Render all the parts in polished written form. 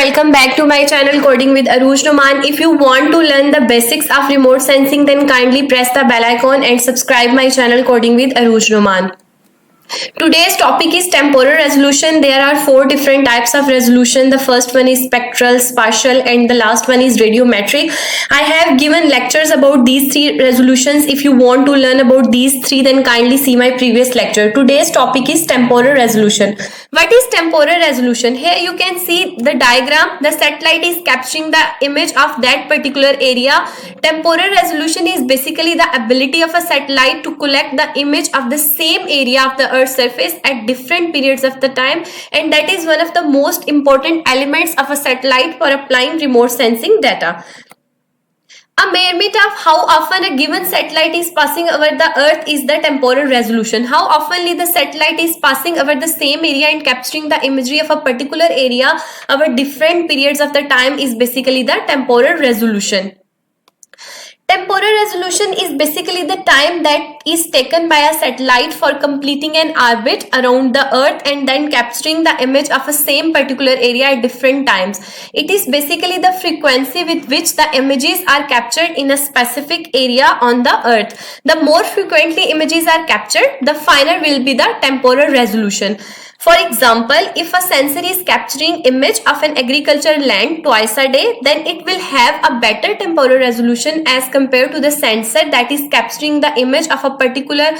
welcome back to my channel Coding with Aruj Noman. If you want to learn the basics of remote sensing, then kindly press the bell icon and subscribe my channel Coding with Aruj Noman. Today's topic is temporal resolution. There are four different types of resolution. The first one is spectral, spatial, and the last one is radiometric. I have given lectures about these three resolutions. If you want to learn about these three, then kindly see my previous lecture. Today's topic is temporal resolution. What is temporal resolution? Here you can see the diagram. The satellite is capturing the image of that particular area. Temporal resolution is basically the ability of a satellite to collect the image of the same area of the Earth's surface at different periods of the time, and that is one of the most important elements of a satellite for applying remote sensing data. A measurement of how often a given satellite is passing over the Earth is the temporal resolution. How oftenly the satellite is passing over the same area and capturing the imagery of a particular area over different periods of the time is basically the temporal resolution. Temporal resolution is basically the time that is taken by a satellite for completing an orbit around the Earth and then capturing the image of a same particular area at different times. It is basically the frequency with which the images are captured in a specific area on the Earth. The more frequently images are captured, the finer will be the temporal resolution. For example, if a sensor is capturing image of an agricultural land twice a day, then it will have a better temporal resolution as compared to the sensor that is capturing the image of a particular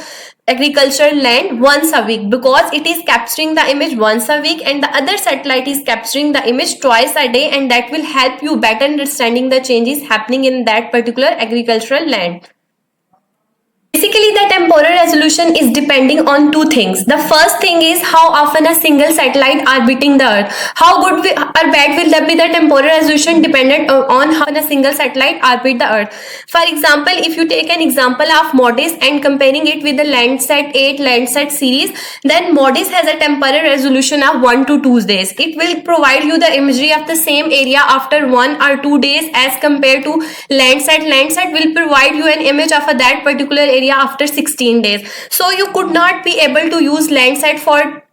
agricultural land once a week, because it is capturing the image once a week and the other satellite is capturing the image twice a day, and that will help you better understanding the changes happening in that particular agricultural land. Basically, the temporal resolution is depending on two things. The first thing is how often a single satellite orbiting the Earth. How good or bad will that be the temporal resolution dependent on how a single satellite orbit the Earth. For example, if you take an example of MODIS and comparing it with the Landsat 8 Landsat series, then MODIS has a temporal resolution of 1 to 2 days. It will provide you the imagery of the same area after 1 or 2 days as compared to Landsat. Landsat will provide you an image of that particular area after 16 days. So you could not be able to use Landsat for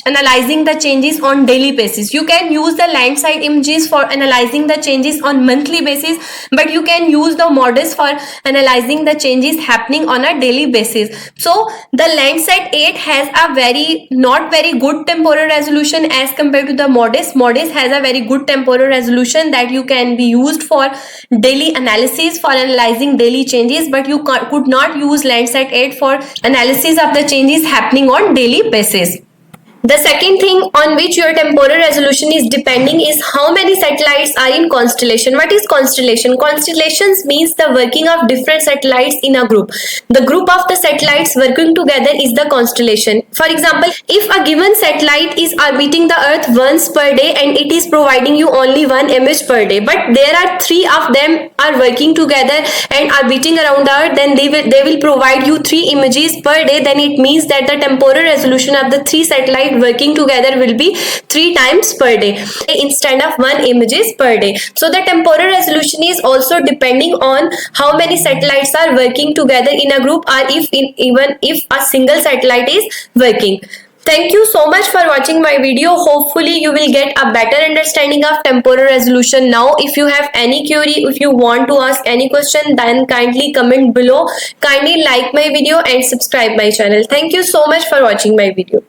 analyzing the changes on daily basis. You can use the Landsat images for analyzing the changes on monthly basis, but you can use the MODIS for analyzing the changes happening on a daily basis. So the Landsat 8 has a not very good temporal resolution as compared to the MODIS. MODIS has a very good temporal resolution that you can be used for daily analysis, for analyzing daily changes, but you could not use Landsat 8 for analysis of the changes happening on daily basis. The second thing on which your temporal resolution is depending is how many satellites are in constellation. What is constellation? Constellations means the working of different satellites in a group. The group of the satellites working together is the constellation. For example, if a given satellite is orbiting the Earth once per day and it is providing you only one image per day, but there are three of them are working together and orbiting around the Earth, then they will provide you 3 images per day. Then it means that the temporal resolution of the 3 satellites working together will be 3 times per day instead of 1 images per day. So the temporal resolution is also depending on how many satellites are working together in a group, or even if a single satellite is working. Thank you so much for watching my video. Hopefully you will get a better understanding of temporal resolution now. If you have any query, if you want to ask any question, then kindly comment below. Kindly like my video and subscribe my channel. Thank you so much for watching my video.